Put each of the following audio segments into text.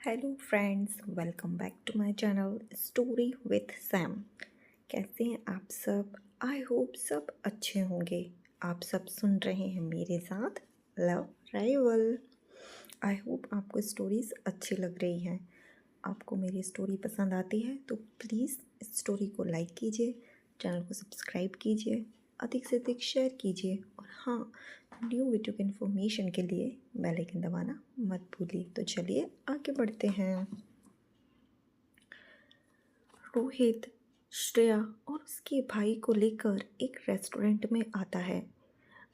Hello friends, welcome back to my channel story with Sam. कैसे हैं आप सब? आई होप सब अच्छे होंगे। आप सब सुन रहे हैं मेरे साथ लव राइवल। आई होप आपको स्टोरीज़ अच्छी लग रही हैं। आपको मेरी स्टोरी पसंद आती है तो प्लीज़ इस स्टोरी को लाइक कीजिए, चैनल को सब्सक्राइब कीजिए, अधिक से अधिक शेयर कीजिए और हाँ, न्यू वीडियो की इन्फॉर्मेशन के लिए बेल आइकन दबाना मत भूलिए। तो चलिए आगे बढ़ते हैं। रोहित श्रेया और उसके भाई को लेकर एक रेस्टोरेंट में आता है।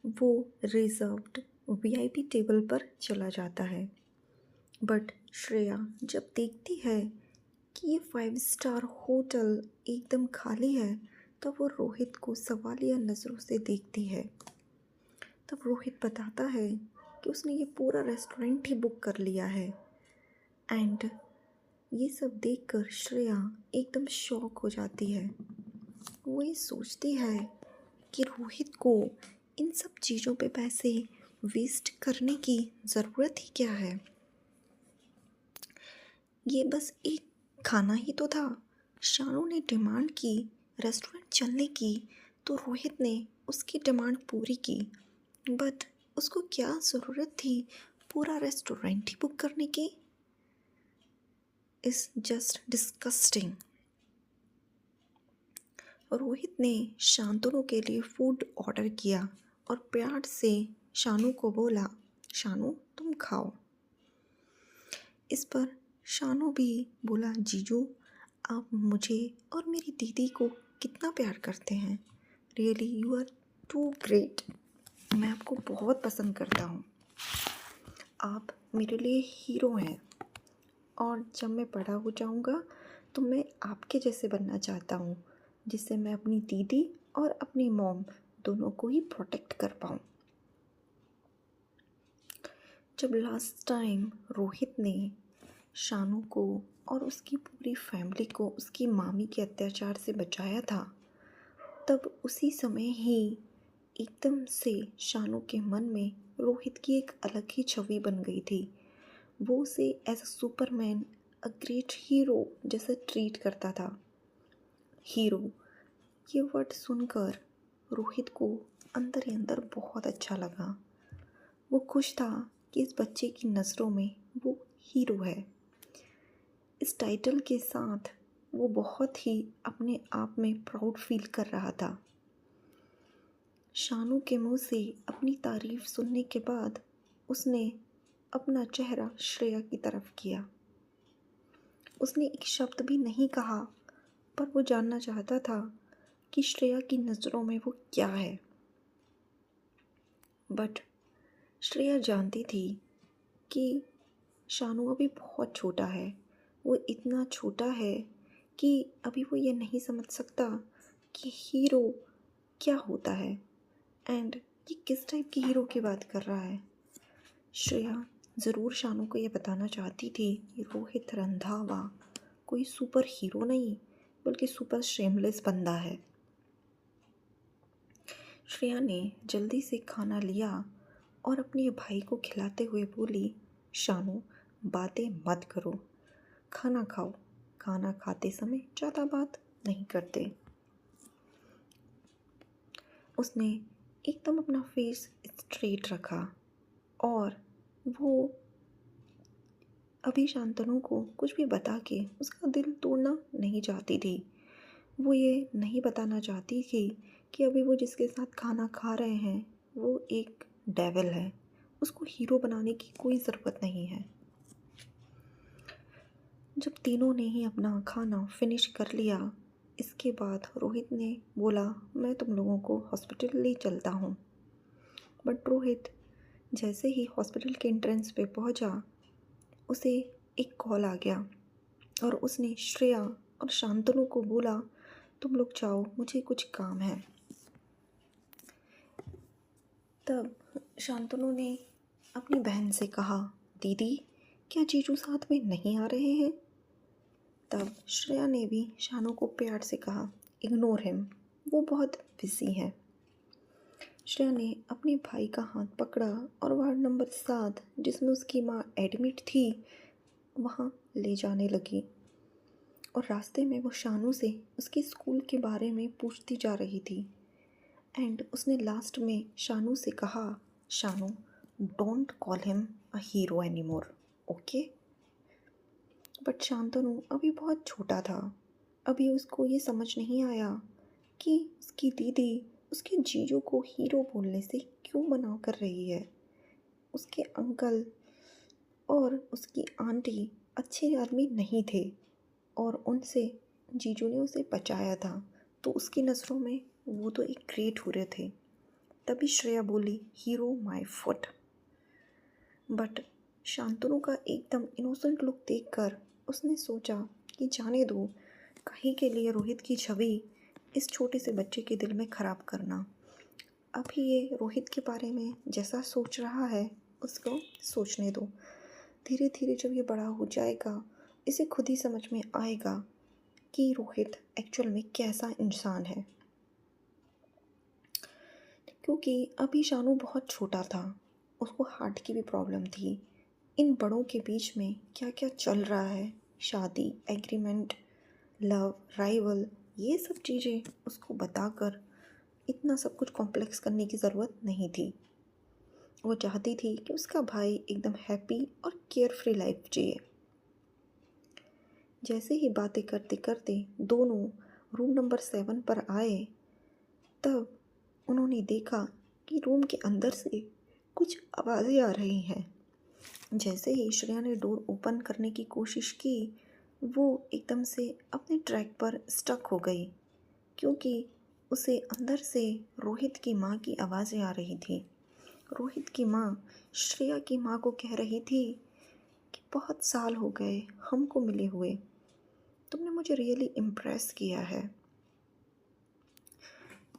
वो रिजर्व्ड वीआईपी टेबल पर चला जाता है, बट श्रेया जब देखती है कि ये 5 स्टार होटल एकदम खाली है, तब वो रोहित को सवालिया नज़रों से देखती है। तब रोहित बताता है कि उसने ये पूरा रेस्टोरेंट ही बुक कर लिया है। एंड ये सब देखकर श्रेया एकदम शॉक हो जाती है। वो ये सोचती है कि रोहित को इन सब चीज़ों पे पैसे वेस्ट करने की ज़रूरत ही क्या है। ये बस एक खाना ही तो था। शानू ने डिमांड की रेस्टोरेंट चलने की, तो रोहित ने उसकी डिमांड पूरी की। बट उसको क्या ज़रूरत थी पूरा रेस्टोरेंट ही बुक करने की? Is just disgusting. रोहित ने शांतनु के लिए फूड ऑर्डर किया और प्यार से शानू को बोला, शानू तुम खाओ। इस पर शानू भी बोला, जीजू आप मुझे और मेरी दीदी को कितना प्यार करते हैं। Really you are too great. मैं आपको बहुत पसंद करता हूँ। आप मेरे लिए हीरो हैं और जब मैं बड़ा हो जाऊँगा तो मैं आपके जैसे बनना चाहता हूँ, जिससे मैं अपनी दीदी और अपनी मॉम दोनों को ही प्रोटेक्ट कर पाऊँ। जब लास्ट टाइम रोहित ने शानू को और उसकी पूरी फैमिली को उसकी मामी के अत्याचार से बचाया था, तब उसी समय ही एकदम से शानू के मन में रोहित की एक अलग ही छवि बन गई थी। वो उसे as a superman, a great hero जैसा ट्रीट करता था। हीरो, ये वर्ड सुनकर रोहित को अंदर ही अंदर बहुत अच्छा लगा। वो खुश था कि इस बच्चे की नज़रों में वो हीरो है। इस टाइटल के साथ वो बहुत ही अपने आप में प्राउड फील कर रहा था। शानू के मुंह से अपनी तारीफ सुनने के बाद उसने अपना चेहरा श्रेया की तरफ किया। उसने एक शब्द भी नहीं कहा, पर वो जानना चाहता था कि श्रेया की नज़रों में वो क्या है। बट श्रेया जानती थी कि शानू अभी बहुत छोटा है। वो इतना छोटा है कि अभी वो ये नहीं समझ सकता कि हीरो क्या होता है एंड ये किस टाइप की हीरो की बात कर रहा है। श्रेया ज़रूर शानू को ये बताना चाहती थी कि रोहित रंधावा कोई सुपर हीरो नहीं, बल्कि सुपर शेमलेस बंदा है। श्रेया ने जल्दी से खाना लिया और अपने भाई को खिलाते हुए बोली, शानू बातें मत करो, खाना खाओ। खाना खाते समय ज़्यादा बात नहीं करते। उसने एकदम अपना फेस स्ट्रेट रखा और वो अभी शांतनु को कुछ भी बता के उसका दिल तोड़ना नहीं चाहती थी। वो ये नहीं बताना चाहती थी कि अभी वो जिसके साथ खाना खा रहे हैं वो एक डेविल है। उसको हीरो बनाने की कोई ज़रूरत नहीं है। जब तीनों ने ही अपना खाना फिनिश कर लिया, इसके बाद रोहित ने बोला, मैं तुम लोगों को हॉस्पिटल ले चलता हूँ। बट रोहित जैसे ही हॉस्पिटल के एंट्रेंस पे पहुँचा, उसे एक कॉल आ गया और उसने श्रेया और शांतनु को बोला, तुम लोग जाओ, मुझे कुछ काम है। तब शांतनु ने अपनी बहन से कहा, दीदी क्या जीजू साथ में नहीं आ रहे हैं? तब श्रेया ने भी शानू को प्यार से कहा, इग्नोर हिम, वो बहुत बिजी है। श्रेया ने अपने भाई का हाथ पकड़ा और वार्ड नंबर 7, जिसमें उसकी माँ एडमिट थी, वहाँ ले जाने लगी और रास्ते में वो शानू से उसके स्कूल के बारे में पूछती जा रही थी। एंड उसने लास्ट में शानू से कहा, Shanu, don't call him a hero any more, okay. But Shantanu अभी बहुत छोटा था। अभी उसको ये समझ नहीं आया कि उसकी दीदी उसके जीजू को हीरो बोलने से क्यों मना कर रही है। उसके अंकल और उसकी आंटी अच्छे आदमी नहीं थे और उनसे जीजू ने उसे बचाया था, तो उसकी नज़रों में वो तो एक ग्रेट हीरो थे। तभी श्रेया बोली, hero my foot. But Shantanu का एकदम इनोसेंट लुक देखकर उसने सोचा कि जाने दो, कहीं के लिए रोहित की छवि इस छोटे से बच्चे के दिल में ख़राब करना। अभी ये रोहित के बारे में जैसा सोच रहा है उसको सोचने दो। धीरे धीरे जब ये बड़ा हो जाएगा इसे खुद ही समझ में आएगा कि रोहित एक्चुअल में कैसा इंसान है। क्योंकि अभी शानू बहुत छोटा था, उसको हार्ट की भी प्रॉब्लम थी। इन बड़ों के बीच में क्या क्या चल रहा है, शादी, एग्रीमेंट, लव, राइवल, ये सब चीज़ें उसको बताकर इतना सब कुछ कॉम्प्लेक्स करने की ज़रूरत नहीं थी। वो चाहती थी कि उसका भाई एकदम हैप्पी और केयर फ्री लाइफ जिए। जैसे ही बातें करते करते दोनों रूम नंबर 7 पर आए, तब उन्होंने देखा कि रूम के अंदर से कुछ आवाज़ें आ रही हैं। जैसे ही श्रेया ने डोर ओपन करने की कोशिश की, वो एकदम से अपने ट्रैक पर स्टक हो गई, क्योंकि उसे अंदर से रोहित की माँ की आवाज़ें आ रही थी। रोहित की माँ श्रेया की माँ को कह रही थी कि बहुत साल हो गए हमको मिले हुए, तुमने मुझे रियली इम्प्रेस किया है।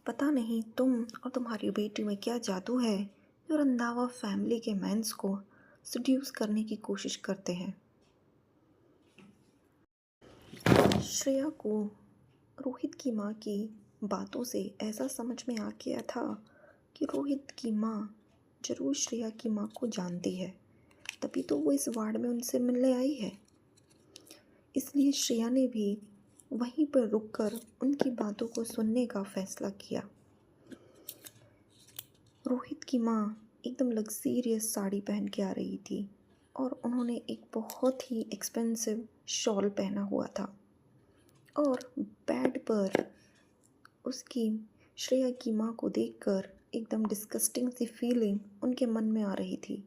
पता नहीं तुम और तुम्हारी बेटी में क्या जादू है जो रंधावा फैमिली के मेंस को सड्यूस करने की कोशिश करते हैं। श्रेया को रोहित की माँ की बातों से ऐसा समझ में आ गया था कि रोहित की माँ जरूर श्रेया की माँ को जानती है, तभी तो वो इस वार्ड में उनसे मिलने आई है। इसलिए श्रेया ने भी वहीं पर रुककर उनकी बातों को सुनने का फैसला किया। रोहित की माँ एकदम लग्जरियस साड़ी पहन के आ रही थी और उन्होंने एक बहुत ही एक्सपेंसिव शॉल पहना हुआ था और बेड पर उसकी श्रेया की माँ को देखकर एकदम डिस्गस्टिंग सी फीलिंग उनके मन में आ रही थी।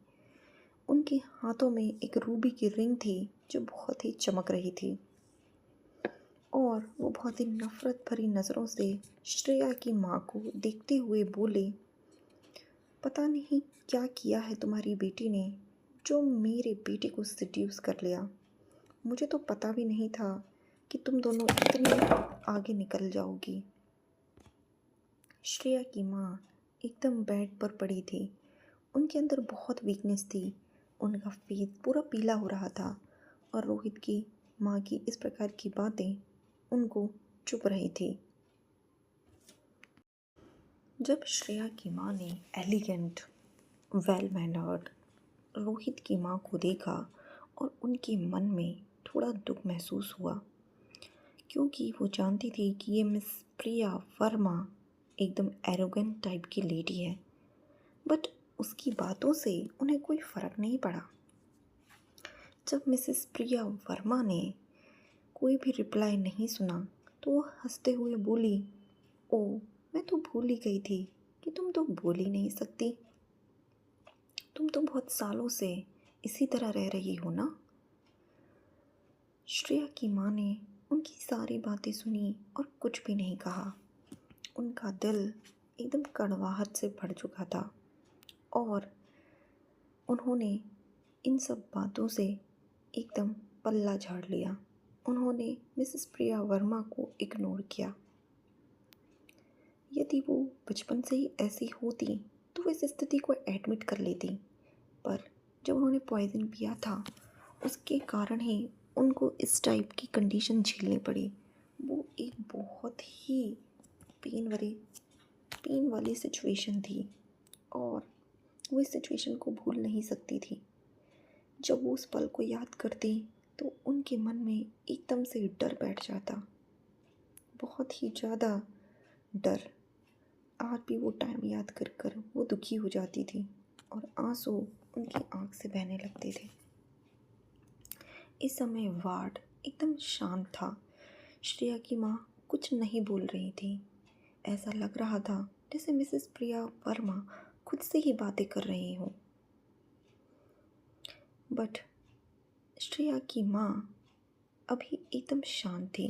उनके हाथों में एक रूबी की रिंग थी जो बहुत ही चमक रही थी और वो बहुत ही नफ़रत भरी नज़रों से श्रेया की माँ को देखते हुए बोले, पता नहीं क्या किया है तुम्हारी बेटी ने जो मेरे बेटे को सेड्यूस कर लिया। मुझे तो पता भी नहीं था कि तुम दोनों इतनी आगे निकल जाओगी। श्रेया की माँ एकदम बेड पर पड़ी थी। उनके अंदर बहुत वीकनेस थी। उनका फेस पूरा पीला हो रहा था और रोहित की माँ की इस प्रकार की बातें उनको चुभ रही थी। जब श्रेया की माँ ने एलिगेंट, वेल मैनर्ड रोहित की माँ को देखा और उनके मन में थोड़ा दुख महसूस हुआ, क्योंकि वो जानती थी कि ये मिस प्रिया वर्मा एकदम एरोगेंट टाइप की लेडी है। बट उसकी बातों से उन्हें कोई फ़र्क नहीं पड़ा। जब मिसेस प्रिया वर्मा ने कोई भी रिप्लाई नहीं सुना तो वो हंसते हुए बोली, ओ, मैं तो भूल ही गई थी कि तुम तो बोल ही नहीं सकती। तुम तो बहुत सालों से इसी तरह रह रही हो ना। श्रेया की माँ ने उनकी सारी बातें सुनी और कुछ भी नहीं कहा। उनका दिल एकदम कड़वाहट से भर चुका था और उन्होंने इन सब बातों से एकदम पल्ला झाड़ लिया। उन्होंने मिसेस प्रिया वर्मा को इग्नोर किया। यदि वो बचपन से ही ऐसी होती तो वो इस स्थिति को एडमिट कर लेती, पर जब उन्होंने पॉइज़न पिया था उसके कारण ही उनको इस टाइप की कंडीशन झेलनी पड़ी। वो एक बहुत ही पेन वाली सिचुएशन थी और वो इस सिचुएशन को भूल नहीं सकती थी। जब वो उस पल को याद करती तो उनके मन में एकदम से डर बैठ जाता, बहुत ही ज़्यादा डर। आज भी वो टाइम याद कर कर वो दुखी हो जाती थी और आंसू उनकी आंख से बहने लगते थे। इस समय वार्ड एकदम शांत था। श्रेया की माँ कुछ नहीं बोल रही थी। ऐसा लग रहा था जैसे मिसेस प्रिया वर्मा खुद से ही बातें कर रही हों। बट श्रेया की माँ अभी एकदम शांत थी।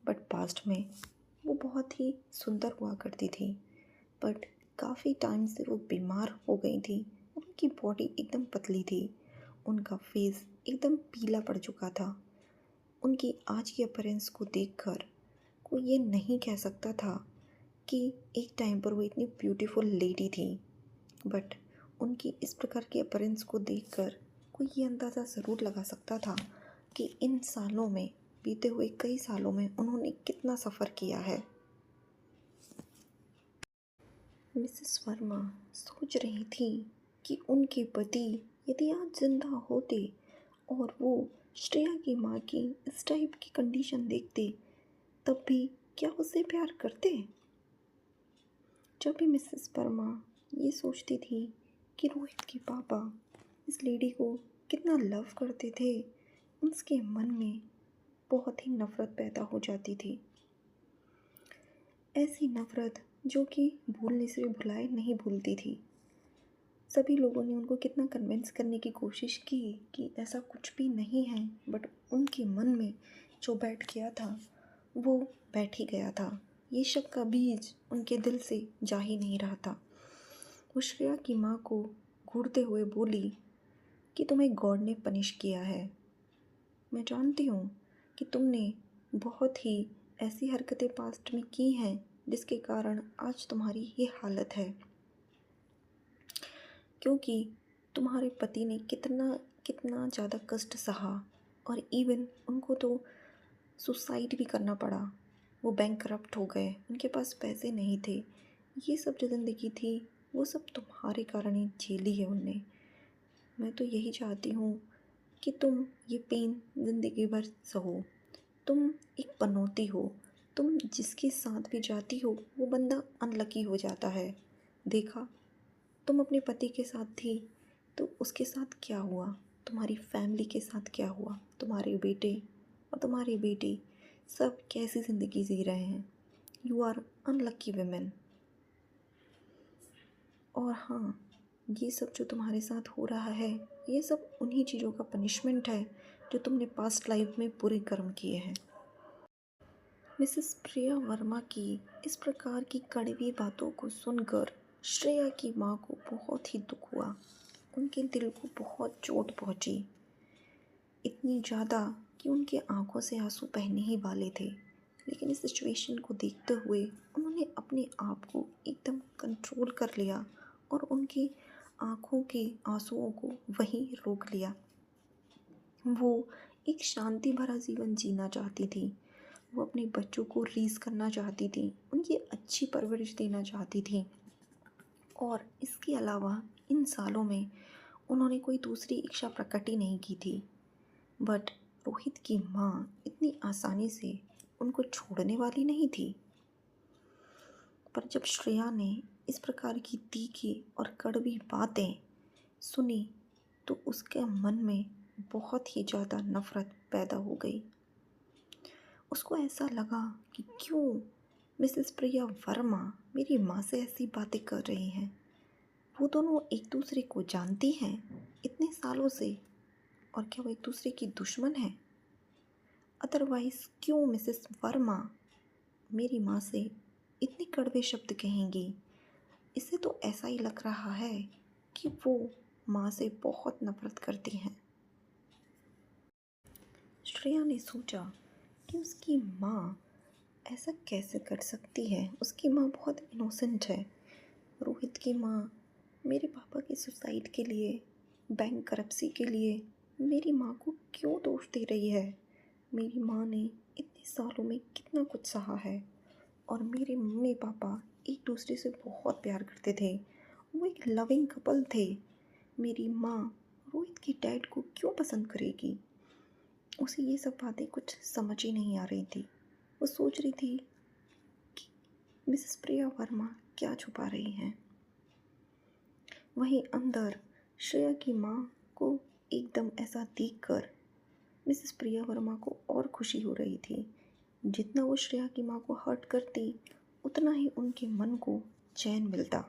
बट पास्ट में वो बहुत ही सुंदर हुआ करती थी। बट काफ़ी टाइम से वो बीमार हो गई थी। उनकी बॉडी एकदम पतली थी। उनका फेस एकदम पीला पड़ चुका था। उनकी आज की अपीयरेंस को देखकर कोई ये नहीं कह सकता था कि एक टाइम पर वो इतनी ब्यूटीफुल लेडी थी। बट उनकी इस प्रकार की अपीयरेंस को देखकर कोई ये अंदाज़ा ज़रूर लगा सकता था कि इन सालों में, बीते हुए कई सालों में उन्होंने कितना सफ़र किया है। मिसेस वर्मा सोच रही थी कि उनके पति यदि आज जिंदा होते और वो श्रेया की माँ की इस टाइप की कंडीशन देखते, तब भी क्या उससे प्यार करते। जब भी मिसेस वर्मा ये सोचती थी कि रोहित के पापा इस लेडी को कितना लव करते थे, उसके मन में बहुत ही नफ़रत पैदा हो जाती थी। ऐसी नफ़रत जो कि भूलने से भुलाए नहीं भूलती थी। सभी लोगों ने उनको कितना कन्विंस करने की कोशिश की कि ऐसा कुछ भी नहीं है, बट उनके मन में जो बैठ गया था वो बैठ ही गया था। ये शक का बीज उनके दिल से जा ही नहीं रहा था। वो श्रेया की माँ को घूरते हुए बोली कि तुम्हें गॉड ने पनिश किया है। मैं जानती हूँ कि तुमने बहुत ही ऐसी हरकतें पास्ट में की हैं जिसके कारण आज तुम्हारी ये हालत है, क्योंकि तुम्हारे पति ने कितना कितना ज़्यादा कष्ट सहा और इवन उनको तो सुसाइड भी करना पड़ा। वो बैंक करप्ट हो गए, उनके पास पैसे नहीं थे। ये सब जो ज़िंदगी थी वो सब तुम्हारे कारण ही झेली है उनने। मैं तो यही चाहती हूँ कि तुम ये पेन ज़िंदगी भर सहो। तुम एक पनौती हो। तुम जिसके साथ भी जाती हो वो बंदा अनलकी हो जाता है। देखा, तुम अपने पति के साथ थी तो उसके साथ क्या हुआ, तुम्हारी फैमिली के साथ क्या हुआ, तुम्हारे बेटे और तुम्हारी बेटी सब कैसी ज़िंदगी जी रहे हैं। You are unlucky women. और हाँ, ये सब जो तुम्हारे साथ हो रहा है ये सब उन्हीं चीज़ों का पनिशमेंट है जो तुमने पास्ट लाइफ में बुरे कर्म किए हैं। मिसेस प्रिया वर्मा की इस प्रकार की कड़वी बातों को सुनकर श्रेया की माँ को बहुत ही दुख हुआ। उनके दिल को बहुत चोट पहुँची, इतनी ज़्यादा कि उनके आंखों से आंसू बहने ही वाले थे। लेकिन इस सिचुएशन को देखते हुए उन्होंने अपने आप को एकदम कंट्रोल कर लिया और उनकी आंखों के आंसुओं को वहीं रोक लिया। वो एक शांति भरा जीवन जीना चाहती थी। वो अपने बच्चों को रेज़ करना चाहती थी, उनकी अच्छी परवरिश देना चाहती थी। और इसके अलावा इन सालों में उन्होंने कोई दूसरी इच्छा प्रकट ही नहीं की थी। बट रोहित की माँ इतनी आसानी से उनको छोड़ने वाली नहीं थी। पर जब श्रेया ने इस प्रकार की तीखी और कड़वी बातें सुनी तो उसके मन में बहुत ही ज़्यादा नफ़रत पैदा हो गई। उसको ऐसा लगा कि क्यों मिसेस प्रिया वर्मा मेरी माँ से ऐसी बातें कर रही हैं। वो दोनों एक दूसरे को जानती हैं इतने सालों से, और क्या वो एक दूसरे की दुश्मन है? अदरवाइज़ क्यों मिसेस वर्मा मेरी माँ से इतने कड़वे शब्द कहेंगी? इससे तो ऐसा ही लग रहा है कि वो माँ से बहुत नफ़रत करती हैं। श्रेया ने सोचा कि उसकी माँ ऐसा कैसे कर सकती है। उसकी माँ बहुत इनोसेंट है। रोहित की माँ मेरे पापा की सुसाइड के लिए, बैंक करप्सी के लिए मेरी माँ को क्यों दोष दे रही है? मेरी माँ ने इतने सालों में कितना कुछ सहा है और मेरे मम्मी पापा एक दूसरे से बहुत प्यार करते थे। वो एक लविंग कपल थे। मेरी माँ रोहित के डैड को क्यों पसंद करेगी? उसे ये सब बातें कुछ समझ ही नहीं आ रही थी। वो सोच रही थी कि मिसेस प्रिया वर्मा क्या छुपा रही हैं। वहीं अंदर श्रेया की माँ को एकदम ऐसा देखकर मिसेस प्रिया वर्मा को और खुशी हो रही थी। जितना वो श्रेया की माँ को हर्ट करती, उतना ही उनके मन को चैन मिलता।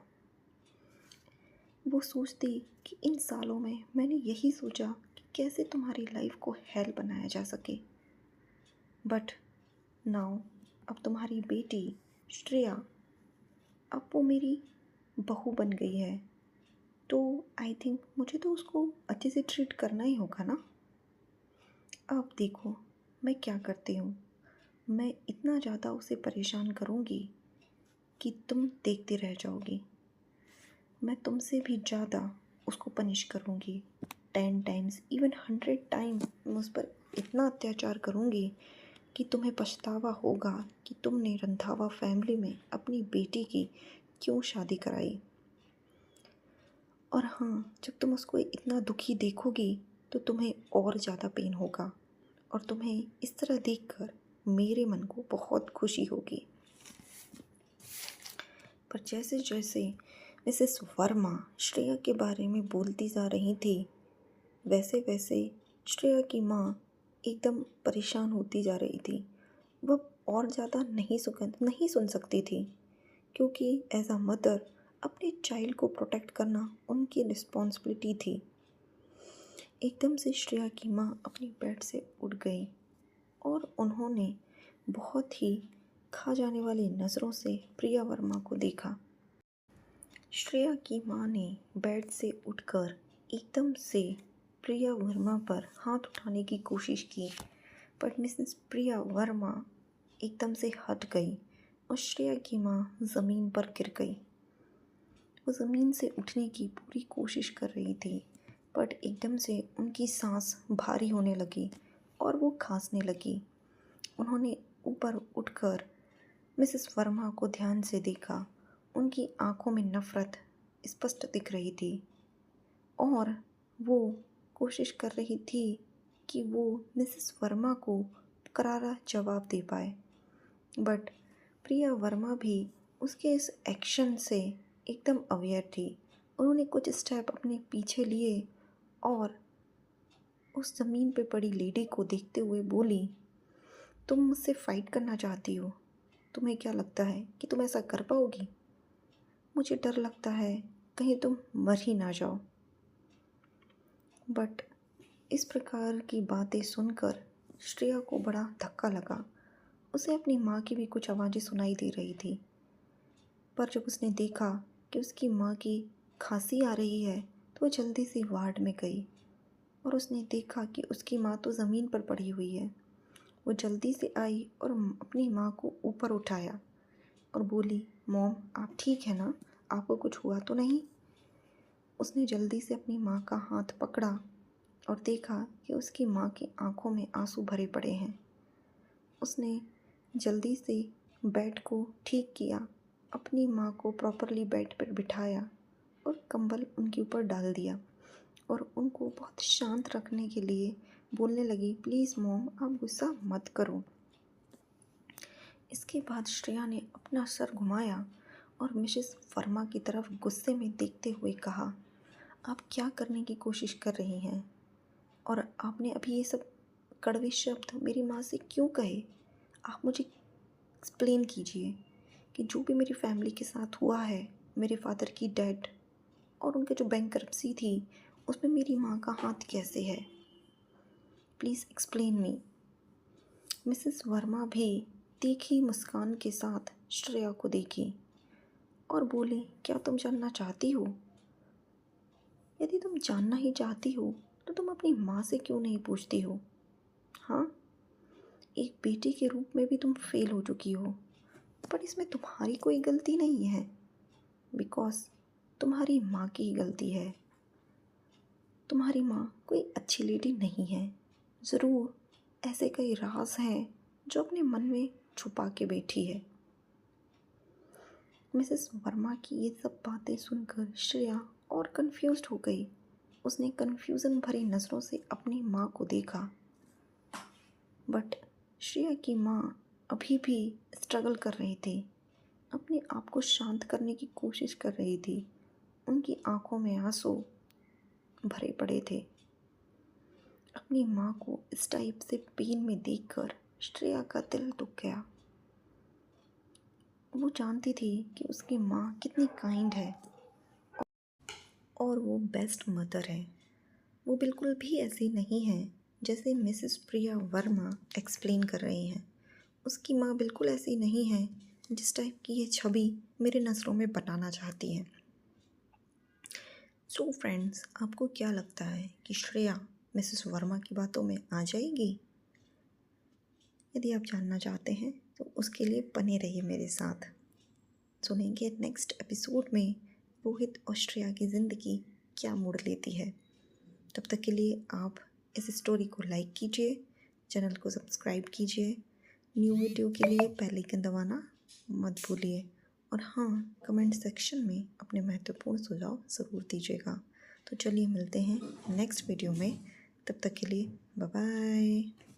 वो सोचती कि इन सालों में मैंने यही सोचा कि कैसे तुम्हारी लाइफ को हेल बनाया जा सके, बट नाउ अब तुम्हारी बेटी श्रेया, अब वो मेरी बहू बन गई है, तो आई थिंक मुझे तो उसको अच्छे से ट्रीट करना ही होगा ना। अब देखो मैं क्या करती हूँ। मैं इतना ज़्यादा उसे परेशान करूँगी कि तुम देखते रह जाओगी। मैं तुमसे भी ज़्यादा उसको पनिश करूँगी, 10 टाइम्स इवन 100 टाइम मैं उस पर इतना अत्याचार करूँगी कि तुम्हें पछतावा होगा कि तुमने रंधावा फैमिली में अपनी बेटी की क्यों शादी कराई। और हाँ, जब तुम उसको इतना दुखी देखोगी तो तुम्हें और ज़्यादा पेन होगा और तुम्हें इस तरह देखकर मेरे मन को बहुत खुशी होगी। पर जैसे जैसे मिसेस वर्मा श्रेया के बारे में बोलती जा रही थी, वैसे वैसे श्रेया की माँ एकदम परेशान होती जा रही थी। वह और ज़्यादा नहीं सुन सकती थी, क्योंकि एज अ मदर अपने चाइल्ड को प्रोटेक्ट करना उनकी रिस्पॉन्सिबिलिटी थी। एकदम से श्रेया की माँ अपनी बेड से उठ गई और उन्होंने बहुत ही खा जाने वाली नज़रों से प्रिया वर्मा को देखा। श्रेया की माँ ने बेड से उठकर एकदम से प्रिया वर्मा पर हाथ उठाने की कोशिश की, पर मिसेस प्रिया वर्मा एकदम से हट गई और श्रेया की माँ ज़मीन पर गिर गई। वो ज़मीन से उठने की पूरी कोशिश कर रही थी, बट एकदम से उनकी सांस भारी होने लगी और वो खांसने लगी। उन्होंने ऊपर उठकर मिसेस वर्मा को ध्यान से देखा। उनकी आंखों में नफ़रत स्पष्ट दिख रही थी और वो कोशिश कर रही थी कि वो मिसेस वर्मा को करारा जवाब दे पाए, बट प्रिया वर्मा भी उसके इस एक्शन से एकदम अवेयर थी। उन्होंने कुछ स्टेप अपने पीछे लिए और उस ज़मीन पे पड़ी लेडी को देखते हुए बोली, तुम मुझसे फ़ाइट करना चाहती हो? तुम्हें क्या लगता है कि तुम ऐसा कर पाओगी? मुझे डर लगता है कहीं तुम मर ही ना जाओ। बट इस प्रकार की बातें सुनकर श्रेया को बड़ा धक्का लगा। उसे अपनी माँ की भी कुछ आवाज़ें सुनाई दे रही थी, पर जब उसने देखा कि उसकी माँ की खांसी आ रही है तो वो जल्दी से वार्ड में गई और उसने देखा कि उसकी माँ तो ज़मीन पर पड़ी हुई है। वो जल्दी से आई और अपनी माँ को ऊपर उठाया और बोली, मॉम आप ठीक है ना? आपको कुछ हुआ तो नहीं? उसने जल्दी से अपनी माँ का हाथ पकड़ा और देखा कि उसकी माँ की आंखों में आंसू भरे पड़े हैं। उसने जल्दी से बेड को ठीक किया, अपनी माँ को प्रॉपरली बेड पर बिठाया और कंबल उनके ऊपर डाल दिया और उनको बहुत शांत रखने के लिए बोलने लगी, प्लीज़ मॉम आप गुस्सा मत करो। इसके बाद श्रेया ने अपना सर घुमाया और मिसेस वर्मा की तरफ गुस्से में देखते हुए कहा, आप क्या करने की कोशिश कर रही हैं? और आपने अभी ये सब कड़वे शब्द मेरी माँ से क्यों कहे? आप मुझे एक्सप्लेन कीजिए कि जो भी मेरी फैमिली के साथ हुआ है, मेरे फादर की डेथ और उनका जो बैंकरप्सी थी, उसमें मेरी माँ का हाथ कैसे है? Please explain me. Mrs Verma भी तीखी मुस्कान के साथ श्रेया को देखी और बोली, क्या तुम जानना चाहती हो? यदि तुम जानना ही चाहती हो तो तुम अपनी माँ से क्यों नहीं पूछती हो? हाँ, एक बेटी के रूप में भी तुम फेल हो चुकी हो, पर इसमें तुम्हारी कोई गलती नहीं है, बिकॉज तुम्हारी माँ की ही गलती है। तुम्हारी माँ कोई अच्छी लेडी नहीं है। ज़रूर ऐसे कई राज हैं जो अपने मन में छुपा के बैठी है। मिसेस वर्मा की ये सब बातें सुनकर श्रेया और कंफ्यूज्ड हो गई। उसने कन्फ्यूज़न भरी नज़रों से अपनी माँ को देखा बट श्रेया की माँ अभी भी स्ट्रगल कर रही थी, अपने आप को शांत करने की कोशिश कर रही थी। उनकी आंखों में आंसू भरे पड़े थे। अपनी माँ को इस टाइप से पेन में देखकर श्रेया का दिल दुख गया। वो जानती थी कि उसकी माँ कितनी काइंड है और वो बेस्ट मदर है। वो बिल्कुल भी ऐसी नहीं है जैसे मिसेस प्रिया वर्मा एक्सप्लेन कर रही हैं। उसकी माँ बिल्कुल ऐसी नहीं है जिस टाइप की ये छवि मेरे नज़रों में बनाना चाहती है। सो फ्रेंड्स, आपको क्या लगता है कि श्रेया मिसेस वर्मा की बातों में आ जाएगी? यदि आप जानना चाहते हैं तो उसके लिए बने रहिए मेरे साथ। सुनेंगे नेक्स्ट एपिसोड में रोहित और श्रेया की ज़िंदगी क्या मोड़ लेती है। तब तक के लिए आप इस स्टोरी को लाइक कीजिए, चैनल को सब्सक्राइब कीजिए, न्यू वीडियो के लिए बेल आइकन दबाना मत भूलिए और हाँ, कमेंट सेक्शन में अपने महत्वपूर्ण सुझाव ज़रूर दीजिएगा। तो चलिए मिलते हैं नेक्स्ट वीडियो में। तब तक के लिए बाय बाय।